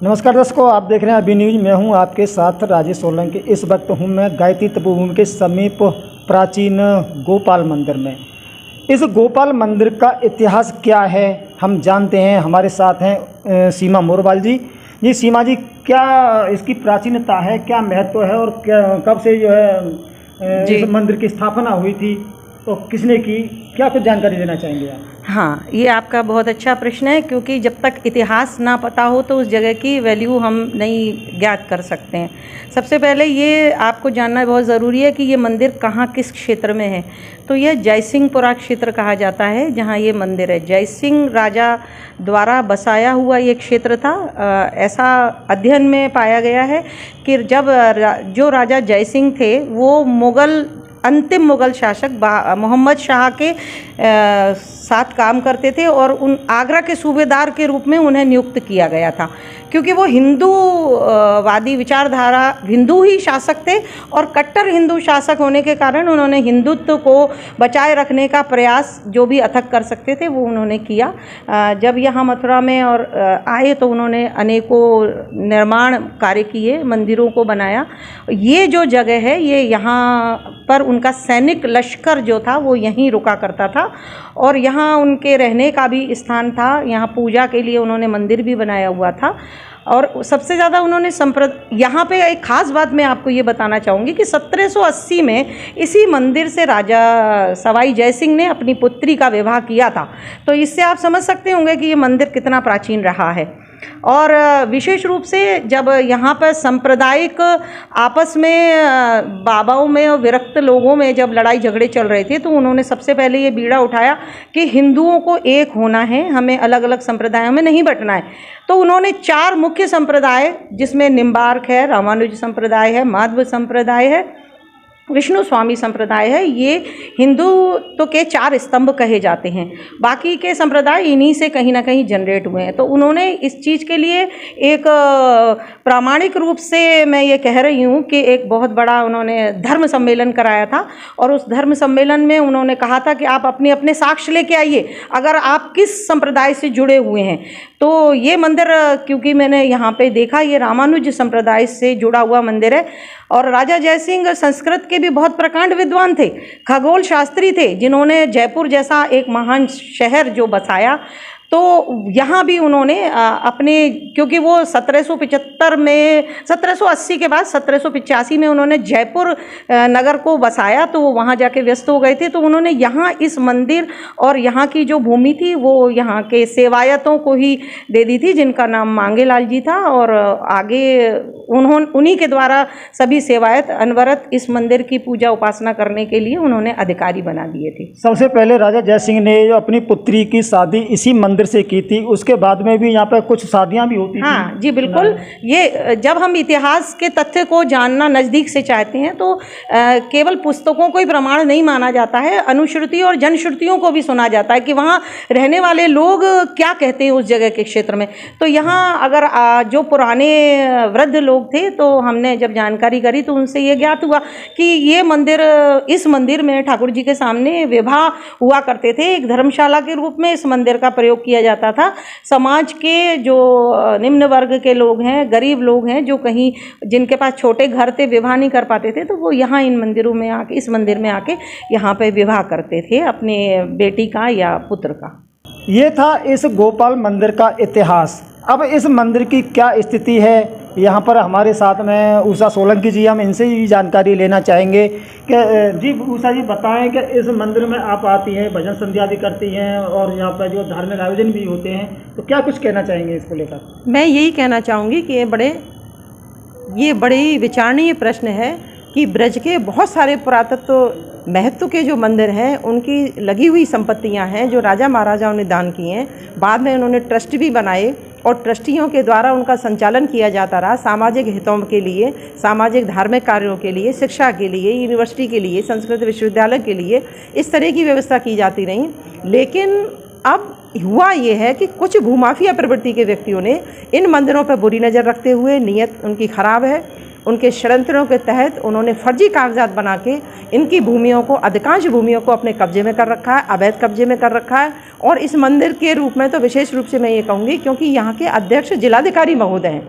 नमस्कार दर्शकों, आप देख रहे हैं अभी न्यूज। मैं हूं आपके साथ राजेश सोलंकी। इस वक्त हूं मैं गायत्री तपोभूमि के समीप प्राचीन गोपाल मंदिर में। इस गोपाल मंदिर का इतिहास क्या है हम जानते हैं। हमारे साथ हैं सीमा मोरवाल जी। सीमा जी, क्या इसकी प्राचीनता है, क्या महत्व है और क्या कब से जो है इस मंदिर की स्थापना हुई थी तो किसने की, क्या कुछ जानकारी देना चाहेंगे आप? हाँ, ये आपका बहुत अच्छा प्रश्न है, क्योंकि जब तक इतिहास ना पता हो तो उस जगह की वैल्यू हम नहीं ज्ञात कर सकते हैं। सबसे पहले ये आपको जानना बहुत ज़रूरी है कि ये मंदिर कहाँ किस क्षेत्र में है। तो यह जयसिंहपुरा क्षेत्र कहा जाता है जहाँ ये मंदिर है। जयसिंह राजा द्वारा बसाया हुआ ये क्षेत्र था। ऐसा अध्ययन में पाया गया है कि जब जो राजा जयसिंह थे वो अंतिम मुग़ल शासक मोहम्मद शाह के साथ काम करते थे और उन आगरा के सूबेदार के रूप में उन्हें नियुक्त किया गया था, क्योंकि वो हिंदूवादी विचारधारा, हिंदू ही शासक थे और कट्टर हिंदू शासक होने के कारण उन्होंने हिंदुत्व को बचाए रखने का प्रयास जो भी अथक कर सकते थे वो उन्होंने किया। जब यहाँ मथुरा में और आए तो उन्होंने अनेकों निर्माण कार्य किए, मंदिरों को बनाया। ये जो जगह है ये यहाँ पर उनका सैनिक लश्कर जो था वो यहीं रुका करता था और यहाँ उनके रहने का भी स्थान था। यहाँ पूजा के लिए उन्होंने मंदिर भी बनाया हुआ था। और सबसे ज़्यादा उन्होंने यहाँ पे एक ख़ास बात मैं आपको ये बताना चाहूँगी कि 1780 में इसी मंदिर से राजा सवाई जयसिंह ने अपनी पुत्री का विवाह किया था। तो इससे आप समझ सकते होंगे कि ये मंदिर कितना प्राचीन रहा है। और विशेष रूप से जब यहाँ पर सांप्रदायिक आपस में बाबाओं में और विरक्त लोगों में जब लड़ाई झगड़े चल रहे थे तो उन्होंने सबसे पहले ये बीड़ा उठाया कि हिंदुओं को एक होना है, हमें अलग अलग संप्रदायों में नहीं बंटना है। तो उन्होंने 4 मुख्य संप्रदाय, जिसमें निम्बार्क है, रामानुज संप्रदाय है, माध्व संप्रदाय है, विष्णु स्वामी संप्रदाय है, ये हिंदुत्व के 4 स्तंभ कहे जाते हैं। बाकी के संप्रदाय इन्हीं से कहीं ना कहीं जनरेट हुए हैं। तो उन्होंने इस चीज़ के लिए एक प्रामाणिक रूप से मैं ये कह रही हूँ कि एक बहुत बड़ा उन्होंने धर्म सम्मेलन कराया था और उस धर्म सम्मेलन में उन्होंने कहा था कि आप अपने अपने साक्ष्य लेके आइए अगर आप किस संप्रदाय से जुड़े हुए हैं। तो ये मंदिर, क्योंकि मैंने यहाँ पे देखा, ये रामानुज संप्रदाय से जुड़ा हुआ मंदिर है। और राजा जयसिंह संस्कृत के भी बहुत प्रकांड विद्वान थे, खगोल शास्त्री थे, जिन्होंने जयपुर जैसा एक महान शहर जो बसाया। तो यहाँ भी उन्होंने अपने, क्योंकि वो 1775 में, 1780 के बाद 1785 में उन्होंने जयपुर नगर को बसाया, तो वो वहाँ जाके व्यस्त हो गए थे। तो उन्होंने यहाँ इस मंदिर और यहाँ की जो भूमि थी वो यहाँ के सेवायतों को ही दे दी थी, जिनका नाम मांगेलाल जी था। और आगे उन्हीं के द्वारा सभी सेवायत अनवरत इस मंदिर की पूजा उपासना करने के लिए उन्होंने अधिकारी बना दिए थे। सबसे पहले राजा जयसिंह ने अपनी पुत्री की शादी इसी मंदिर से की थी, उसके बाद में भी यहाँ पर कुछ शादियाँ भी होती थी। हाँ जी, बिल्कुल। ये जब हम इतिहास के तथ्य को जानना नज़दीक से चाहते हैं तो केवल पुस्तकों को ही प्रमाण नहीं माना जाता है, अनुश्रुति और जनश्रुतियों को भी सुना जाता है कि वहाँ रहने वाले लोग क्या कहते हैं उस जगह के क्षेत्र में। तो यहाँ अगर जो पुराने वृद्ध लोग थे तो हमने जब जानकारी करी तो उनसे ये ज्ञात हुआ कि ये मंदिर, इस मंदिर में ठाकुर जी के सामने विवाह हुआ करते थे। एक धर्मशाला के रूप में इस मंदिर का प्रयोग किया जाता था। समाज के जो निम्न वर्ग के लोग हैं, गरीब लोग हैं, जो कहीं जिनके पास छोटे घर थे, विवाह नहीं कर पाते थे, तो वो यहाँ इन मंदिरों में आके, इस मंदिर में आके यहाँ पे विवाह करते थे अपने बेटी का या पुत्र का। ये था इस गोपाल मंदिर का इतिहास। अब इस मंदिर की क्या स्थिति है, यहाँ पर हमारे साथ में उषा सोलंकी जी, हम इनसे ही जानकारी लेना चाहेंगे कि जी उषा जी बताएं कि इस मंदिर में आप आती हैं, भजन संध्या भी करती हैं और यहाँ पर जो धार्मिक आयोजन भी होते हैं, तो क्या कुछ कहना चाहेंगे इसको लेकर? मैं यही कहना चाहूँगी कि ये बड़े विचारणीय प्रश्न है कि ब्रज के बहुत सारे पुरातत्व महत्व के जो मंदिर हैं उनकी लगी हुई संपत्तियां हैं जो राजा महाराजाओं ने दान की हैं। बाद में उन्होंने ट्रस्ट भी बनाए और ट्रस्टियों के द्वारा उनका संचालन किया जाता रहा, सामाजिक हितों के लिए, सामाजिक धार्मिक कार्यों के लिए, शिक्षा के लिए, यूनिवर्सिटी के लिए, संस्कृत विश्वविद्यालय के लिए, इस तरह की व्यवस्था की जाती रही। लेकिन अब हुआ ये है कि कुछ भूमाफिया प्रवृत्ति के व्यक्तियों ने इन मंदिरों पर बुरी नज़र रखते हुए, नीयत उनकी ख़राब है, उनके षड्यंत्रों के तहत उन्होंने फर्जी कागजात बना के इनकी भूमियों को, अधिकांश भूमियों को अपने कब्जे में कर रखा है, अवैध कब्जे में कर रखा है। और इस मंदिर के रूप में तो विशेष रूप से मैं ये कहूँगी, क्योंकि यहाँ के अध्यक्ष जिलाधिकारी महोदय हैं,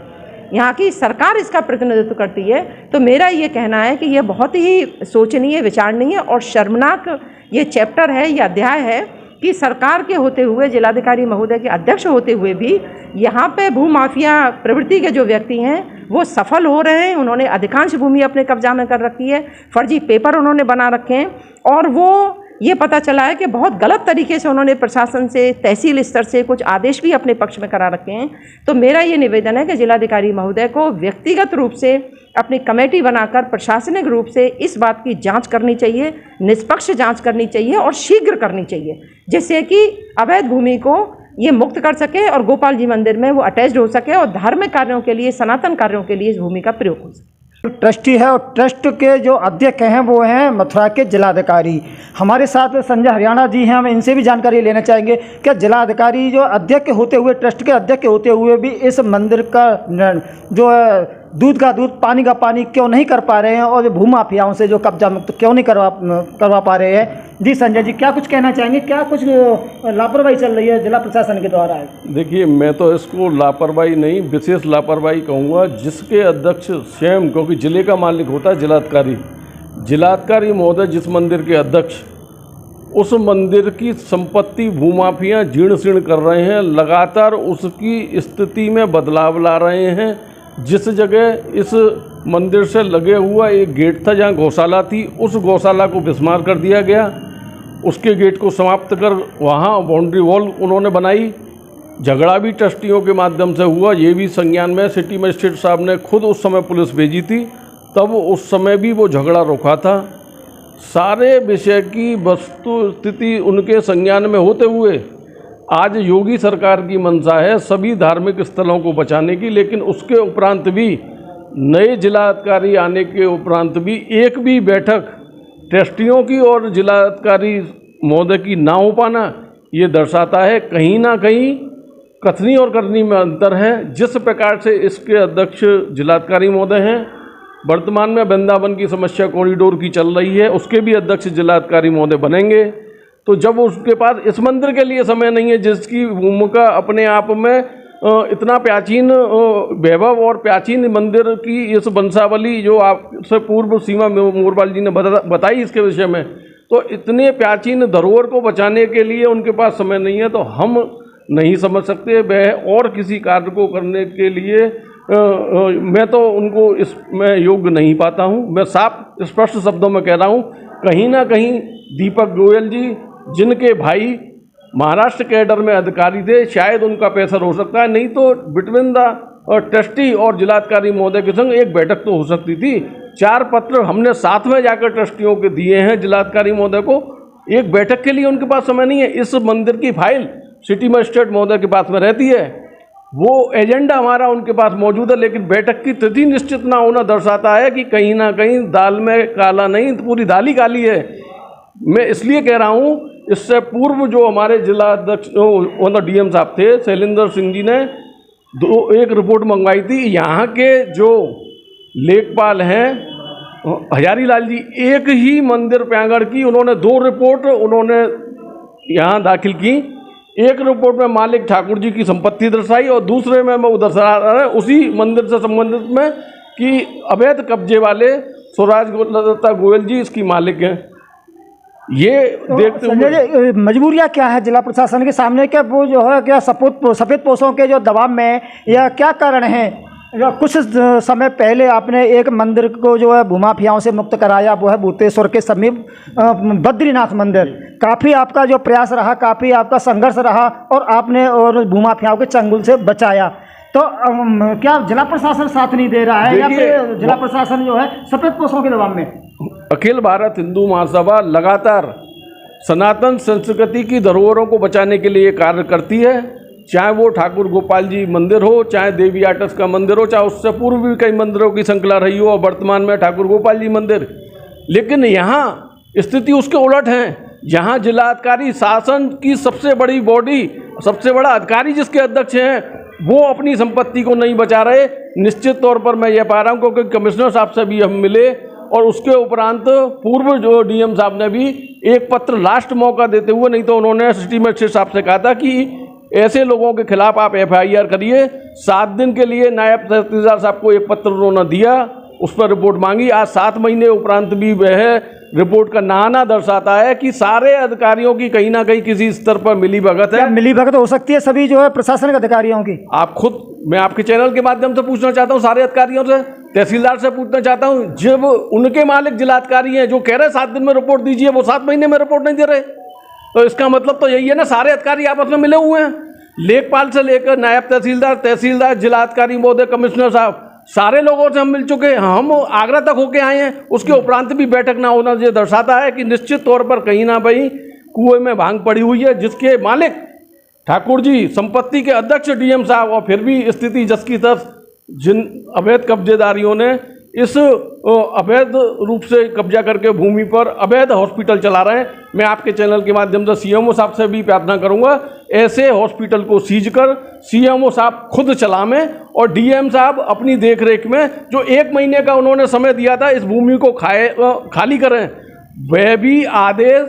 यहाँ की सरकार इसका प्रतिनिधित्व करती है, तो मेरा ये कहना है कि ये बहुत ही सोचनीय, विचारणीय और शर्मनाक ये चैप्टर है, ये अध्याय है कि सरकार के होते हुए, जिलाधिकारी महोदय के अध्यक्ष होते हुए भी यहाँ पे भूमाफिया प्रवृत्ति के जो व्यक्ति हैं वो सफल हो रहे हैं। उन्होंने अधिकांश भूमि अपने कब्जा में कर रखी है, फर्जी पेपर उन्होंने बना रखे हैं, और वो ये पता चला है कि बहुत गलत तरीके से उन्होंने प्रशासन से, तहसील स्तर से कुछ आदेश भी अपने पक्ष में करा रखे हैं। तो मेरा ये निवेदन है कि जिलाधिकारी महोदय को व्यक्तिगत रूप से अपनी कमेटी बनाकर प्रशासनिक रूप से इस बात की जांच करनी चाहिए, निष्पक्ष जांच करनी चाहिए और शीघ्र करनी चाहिए, जिससे कि अवैध भूमि को ये मुक्त कर सके और गोपाल जी मंदिर में वो अटैच्ड हो सके और धार्मिक कार्यों के लिए, सनातन कार्यों के लिए इस भूमि का प्रयोग हो सके। ट्रस्टी है और ट्रस्ट के जो अध्यक्ष हैं वो हैं मथुरा के जिलाधिकारी। हमारे साथ संजय हरियाणा जी हैं, हम इनसे भी जानकारी लेना चाहेंगे कि जिलाधिकारी जो अध्यक्ष होते हुए, ट्रस्ट के अध्यक्ष होते हुए भी इस मंदिर का जो है दूध का दूध, पानी का पानी क्यों नहीं कर पा रहे हैं, और जो भूमाफियाओं से जो कब्जा मुक्त क्यों नहीं करवा पा रहे हैं। जी संजय जी, क्या कुछ कहना चाहेंगे, क्या कुछ लापरवाही चल रही है जिला प्रशासन के द्वारा? देखिए, मैं तो इसको लापरवाही नहीं, विशेष लापरवाही कहूँगा, जिसके अध्यक्ष स्वयं, क्योंकि जिले का मालिक होता है जिलाधिकारी महोदय, जिस मंदिर के अध्यक्ष, उस मंदिर की संपत्ति भूमाफिया जीर्ण शीर्ण कर रहे हैं, लगातार उसकी स्थिति में बदलाव ला रहे हैं। जिस जगह इस मंदिर से लगे हुआ एक गेट था जहाँ गौशाला थी, उस गौशाला को बिस्मार कर दिया गया, उसके गेट को समाप्त कर वहाँ बाउंड्री वॉल उन्होंने बनाई। झगड़ा भी ट्रस्टियों के माध्यम से हुआ, ये भी संज्ञान में सिटी मजिस्ट्रेट साहब ने खुद उस समय पुलिस भेजी थी, तब उस समय भी वो झगड़ा रोका था। सारे विषय की वस्तु स्थिति उनके संज्ञान में होते हुए आज योगी सरकार की मंशा है सभी धार्मिक स्थलों को बचाने की, लेकिन उसके उपरांत भी, नए जिलाधिकारी आने के उपरांत भी एक भी बैठक ट्रस्टियों की और जिलाधिकारी महोदय की ना हो पाना ये दर्शाता है कहीं ना कहीं कथनी और करनी में अंतर है। जिस प्रकार से इसके अध्यक्ष जिलाधिकारी महोदय हैं, वर्तमान में वृंदावन की समस्या कॉरिडोर की चल रही है, उसके भी अध्यक्ष जिलाधिकारी महोदय बनेंगे, तो जब उसके पास इस मंदिर के लिए समय नहीं है, जिसकी भूमिका अपने आप में इतना प्राचीन वैभव और प्राचीन मंदिर की इस वंशावली जो आपसे पूर्व सीमा मोरवाल जी ने बताई इसके विषय में, तो इतने प्राचीन धरोहर को बचाने के लिए उनके पास समय नहीं है, तो हम नहीं समझ सकते वह और किसी कार्य को करने के लिए मैं तो उनको इसमें योग्य नहीं पाता हूं। मैं साफ स्पष्ट शब्दों में कह रहा हूं, कहीं ना कहीं दीपक गोयल जी, जिनके भाई महाराष्ट्र कैडर में अधिकारी थे, शायद उनका प्रेशर हो सकता है, नहीं तो बिटवीन द ट्रस्टी और जिलाधिकारी महोदय के संग एक बैठक तो हो सकती थी। 4 पत्र हमने साथ में जाकर ट्रस्टियों के दिए हैं जिलाधिकारी महोदय को, एक बैठक के लिए उनके पास समय नहीं है। इस मंदिर की फाइल सिटी मजिस्ट्रेट महोदय के पास में रहती है, वो एजेंडा हमारा उनके पास मौजूद है, लेकिन बैठक की तिथि निश्चित ना होना दर्शाता है कि कहीं ना कहीं दाल में काला नहीं, पूरी दाल ही काली है। मैं इसलिए कह रहा हूँ, इससे पूर्व जो हमारे जिला अध्यक्ष मतलब डीएम साहब थे, शैलेंद्र सिंह जी ने एक रिपोर्ट मंगवाई थी। यहाँ के जो लेखपाल हैं हजारी लाल जी, एक ही मंदिर प्रांगण की उन्होंने 2 रिपोर्ट उन्होंने यहाँ दाखिल की। एक रिपोर्ट में मालिक ठाकुर जी की संपत्ति दर्शाई और दूसरे में वो दर्शा रहा है उसी मंदिर से संबंधित में कि अवैध कब्जे वाले स्वराज दत्ता गोयल जी इसकी मालिक हैं। ये देखते हुए मजबूरियाँ क्या है जिला प्रशासन के सामने, क्या वो जो है क्या सफ़ेद पोशों के जो दबाव में, या क्या कारण है? कुछ समय पहले आपने एक मंदिर को जो है भूमाफियाओं से मुक्त कराया, वो है भूतेश्वर के समीप बद्रीनाथ मंदिर। काफ़ी आपका जो प्रयास रहा, काफ़ी आपका संघर्ष रहा और आपने और भूमाफियाओं के चंगुल से बचाया, तो क्या जिला प्रशासन साथ नहीं दे रहा है, या फिर जिला प्रशासन जो है सफ़ेद पोशों के दबाव में? अखिल भारत हिंदू महासभा लगातार सनातन संस्कृति की धरोहरों को बचाने के लिए कार्य करती है, चाहे वो ठाकुर गोपाल जी मंदिर हो, चाहे देवी आर्ट्स का मंदिर हो, चाहे उससे पूर्व भी कई मंदिरों की श्रृंखला रही हो और वर्तमान में ठाकुर गोपाल जी मंदिर। लेकिन यहाँ स्थिति उसके उलट है। यहाँ जिलाधिकारी शासन की सबसे बड़ी बॉडी, सबसे बड़ा अधिकारी जिसके अध्यक्ष हैं, वो अपनी संपत्ति को नहीं बचा रहे। निश्चित तौर पर मैं ये पा रहा हूँ, क्योंकि कमिश्नर साहब से भी हम मिले और उसके उपरांत पूर्व जो डीएम साहब ने भी एक पत्र लास्ट मौका देते हुए, नहीं तो उन्होंने सिटी मजिस्ट्रेट साहब से कहा था कि ऐसे लोगों के खिलाफ आप एफआईआर करिए। 7 दिन के लिए नायब तहसीलदार साहब को एक पत्र उन्होंने दिया, उस पर रिपोर्ट मांगी। आज 7 महीने उपरांत भी वह रिपोर्ट का नाना दर्शाता है कि सारे अधिकारियों की कहीं ना कहीं किसी स्तर पर मिलीभगत है। मिलीभगत हो सकती है सभी जो है प्रशासनिक अधिकारियों की? आप खुद, मैं आपके चैनल के माध्यम से पूछना चाहता हूं, सारे अधिकारियों से, तहसीलदार से पूछना चाहता हूं, जब उनके मालिक जिलाधिकारी हैं जो कह रहे हैं 7 दिन में रिपोर्ट दीजिए, वो 7 महीने में रिपोर्ट नहीं दे रहे, तो इसका मतलब तो यही है ना, सारे अधिकारी आपस में मिले हुए हैं। लेखपाल से लेकर नायब तहसीलदार, जिलाधिकारी महोदय, कमिश्नर साहब, सारे लोगों से हम मिल चुके हैं। हम आगरा तक होके आए हैं, उसके उपरांत भी बैठक ना होना ये दर्शाता है कि निश्चित तौर पर कहीं ना कहीं कुएं में भांग पड़ी हुई है, जिसके मालिक ठाकुर जी, संपत्ति के अध्यक्ष डीएम साहब, और फिर भी स्थिति जस की तस, जिन अवैध कब्जेदारियों ने इस अवैध रूप से कब्जा करके भूमि पर अवैध हॉस्पिटल चला रहे हैं। मैं आपके चैनल के माध्यम से सीएमओ साहब से भी प्रार्थना करूंगा, ऐसे हॉस्पिटल को सीज कर सीएमओ साहब खुद चलाएं और डीएम साहब अपनी देखरेख में, जो 1 महीने का उन्होंने समय दिया था इस भूमि को खाली करें, वह भी आदेश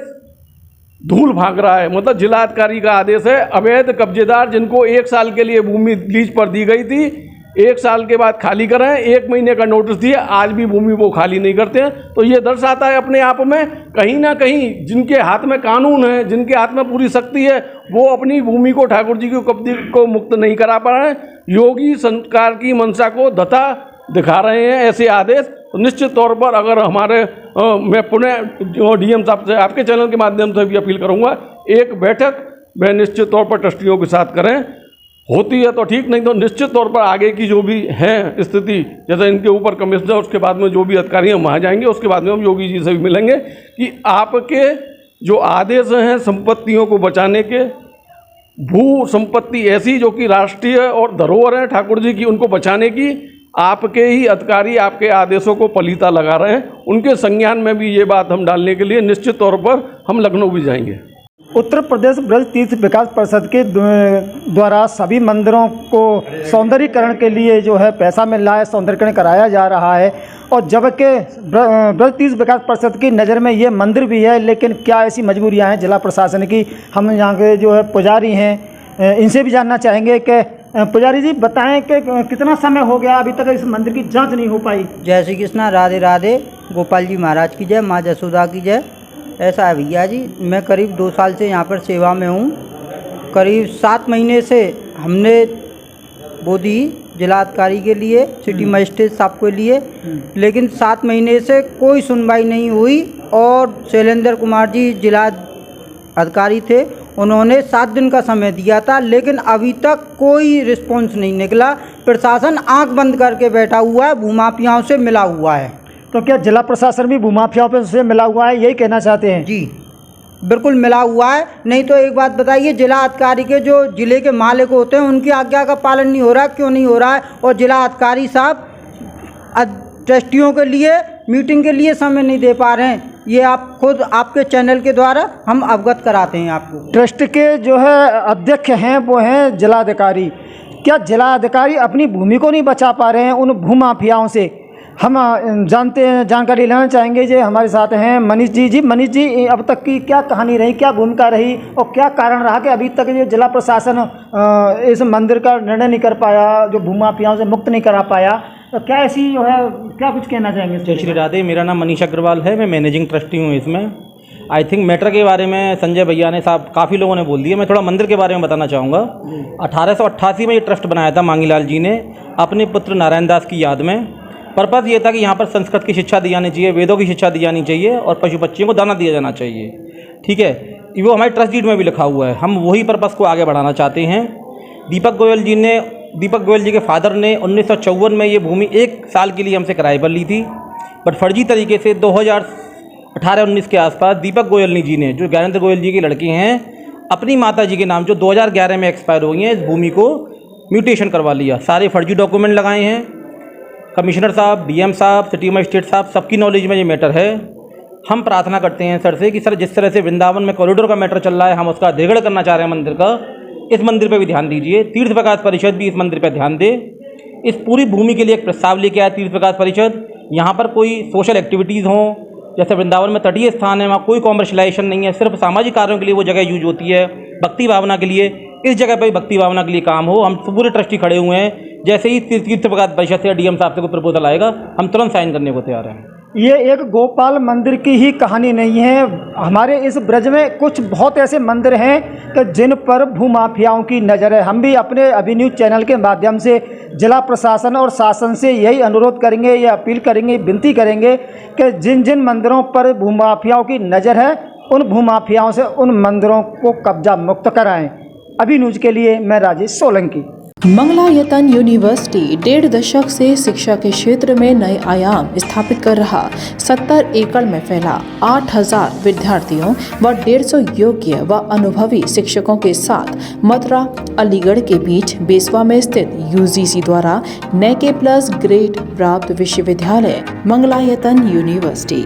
धूल भाग रहा है। मतलब जिलाधिकारी का आदेश है, अवैध कब्जेदार जिनको 1 साल के लिए भूमि लीज पर दी गई थी, 1 साल के बाद खाली करें, 1 महीने का नोटिस दिए, आज भी भूमि वो खाली नहीं करते हैं। तो ये दर्शाता है अपने आप में कहीं ना कहीं जिनके हाथ में कानून है, जिनके हाथ में पूरी शक्ति है, वो अपनी भूमि को ठाकुर जी की कब्जे को मुक्त नहीं करा पा रहे हैं। योगी सरकार की मंशा को धता दिखा रहे हैं ऐसे आदेश। तो निश्चित तौर पर अगर हमारे मैं पुनः डीएम साहब से आपके चैनल के माध्यम से भी अपील करूँगा, एक बैठक वह निश्चित तौर पर ट्रस्टियों के साथ करें, होती है तो ठीक, नहीं तो निश्चित तौर पर आगे की जो भी है स्थिति, जैसे इनके ऊपर कमिश्नर, उसके बाद में जो भी अधिकारी हम वहाँ जाएंगे, उसके बाद में हम योगी जी से भी मिलेंगे कि आपके जो आदेश हैं संपत्तियों को बचाने के, भू संपत्ति ऐसी जो कि राष्ट्रीय और धरोहर है ठाकुर जी की, उनको बचाने की आपके ही अधिकारी आपके आदेशों को पलीता लगा रहे हैं। उनके संज्ञान में भी ये बात हम डालने के लिए निश्चित तौर पर हम लखनऊ भी जाएंगे। उत्तर प्रदेश ब्रज तीर्थ विकास परिषद के द्वारा सभी मंदिरों को सौंदर्यीकरण के लिए जो है पैसा मिल रहा है, सौंदर्यीकरण कराया जा रहा है, और जबकि ब्रज तीर्थ विकास परिषद की नज़र में ये मंदिर भी है, लेकिन क्या ऐसी मजबूरियां हैं जिला प्रशासन की? हम यहाँ के जो है पुजारी हैं, इनसे भी जानना चाहेंगे कि पुजारी जी बताएं कि कितना समय हो गया अभी तक इस मंदिर की जाँच नहीं हो पाई? जय श्री कृष्णा, राधे राधे, गोपाल जी महाराज की जय, माँ जसोदा की जय। ऐसा है भैया जी, मैं करीब 2 साल से यहाँ पर सेवा में हूँ। करीब 7 महीने से हमने वो दी जिलाधिकारी के लिए, सिटी मजिस्ट्रेट साहब के लिए, लेकिन 7 महीने से कोई सुनवाई नहीं हुई। और शैलेंद्र कुमार जी जिला अधिकारी थे, उन्होंने 7 दिन का समय दिया था, लेकिन अभी तक कोई रिस्पॉन्स नहीं निकला। प्रशासन आंख बंद करके बैठा हुआ है, भूमाफियाओं से मिला हुआ है। तो क्या जिला प्रशासन भी भूमाफियाओं से मिला हुआ है, यही कहना चाहते हैं? जी बिल्कुल मिला हुआ है। नहीं तो एक बात बताइए, जिला अधिकारी के जो जिले के मालिक होते हैं उनकी आज्ञा का पालन नहीं हो रहा, क्यों नहीं हो रहा है? और जिला अधिकारी साहब ट्रस्टियों के लिए मीटिंग के लिए समय नहीं दे पा रहे हैं। ये आप खुद आपके चैनल के द्वारा हम अवगत कराते हैं आपको। ट्रस्ट के जो है अध्यक्ष हैं वो हैं जिलाधिकारी। क्या जिलाधिकारी अपनी भूमि को नहीं बचा पा रहे हैं उन भूमाफियाओं से? हम जानते हैं, जानकारी लेना चाहेंगे। जो हमारे साथ हैं मनीष जी। जी मनीष जी, अब तक की क्या कहानी रही, क्या भूमिका रही और क्या कारण रहा कि अभी तक ये जिला प्रशासन इस मंदिर का निर्णय नहीं कर पाया, जो भूमाफियाओं से मुक्त नहीं करा पाया? तो क्या ऐसी जो है, क्या कुछ कहना चाहेंगे? जय श्री राधे, मेरा नाम मनीष अग्रवाल है, मैं मैनेजिंग ट्रस्टी हूँ इसमें। आई थिंक मैटर के बारे में संजय भैया ने साहब काफ़ी लोगों ने बोल दिया, मैं थोड़ा मंदिर के बारे में बताना चाहूँगा। 1888 में ये ट्रस्ट बनाया था मांगीलाल जी ने अपने पुत्र नारायण दास की याद में। पर्पज़ ये था कि यहाँ पर संस्कृत की शिक्षा दी जानी चाहिए, वेदों की शिक्षा दी जानी चाहिए और पशु पक्षियों को दाना दिया जाना चाहिए। ठीक है, वो हमारे ट्रस्ट डीड में भी लिखा हुआ है। हम वही पर्पज़ को आगे बढ़ाना चाहते हैं। दीपक गोयल जी के फादर ने 1954 में ये भूमि 1 साल के लिए हमसे किराए पर ली थी, बट फर्जी तरीके से 2018-19 के आसपास दीपक गोयल जी ने, जो ज्ञानेंद्र गोयल जी के लड़के हैं, अपनी माता जी के नाम जो 2011 में एक्सपायर हो गई हैं, इस भूमि को म्यूटेशन करवा लिया। सारे फर्जी डॉक्यूमेंट लगाए हैं। कमिश्नर साहब, डीएम साहब, सिटी मजिस्ट्रेट साहब, सबकी नॉलेज में ये मैटर है। हम प्रार्थना करते हैं सर से कि सर जिस तरह से वृंदावन में कॉरिडोर का मैटर चल रहा है, हम उसका अधिग्रहण करना चाह रहे हैं मंदिर का, इस मंदिर पर भी ध्यान दीजिए। तीर्थ विकास परिषद भी इस मंदिर पर ध्यान दे। इस पूरी भूमि के लिए एक प्रस्ताव लेके आया तीर्थ विकास परिषद। यहाँ पर कोई सोशल एक्टिविटीज़ हों, जैसे वृंदावन में तटीय स्थान है, वहाँ कोई कॉमर्शलाइजेशन नहीं है, सिर्फ सामाजिक कार्यों के लिए वो जगह यूज होती है, भक्ति भावना के लिए। इस जगह पर भी भक्ति भावना के लिए काम हो। हम पूरे ट्रस्टी खड़े हुए हैं। जैसे ही तीर्थ विकास परिषद से डीएम साहब से कोई प्रपोजल आएगा, हम तुरंत साइन करने को तैयार हैं। ये एक गोपाल मंदिर की ही कहानी नहीं है। हमारे इस ब्रज में कुछ बहुत ऐसे मंदिर हैं कि जिन पर भूमाफियाओं की नज़र है। हम भी अपने अभी न्यूज़ चैनल के माध्यम से जिला प्रशासन और शासन से यही अनुरोध करेंगे, या अपील करेंगे, विनती करेंगे कि जिन जिन मंदिरों पर भूमाफियाओं की नज़र है, उन भूमाफियाओं से उन मंदिरों को कब्जा मुक्त कराएं। अभी न्यूज़ के लिए मैं राजेश सोलंकी। मंगलायतन यूनिवर्सिटी 1.5 दशक से शिक्षा के क्षेत्र में नए आयाम स्थापित कर रहा। 70 एकड़ में फैला 8000 विद्यार्थियों व 150 योग्य व अनुभवी शिक्षकों के साथ मथुरा अलीगढ़ के बीच बेसवा में स्थित यूजीसी द्वारा NAC+ ग्रेड प्राप्त विश्वविद्यालय मंगलायतन यूनिवर्सिटी।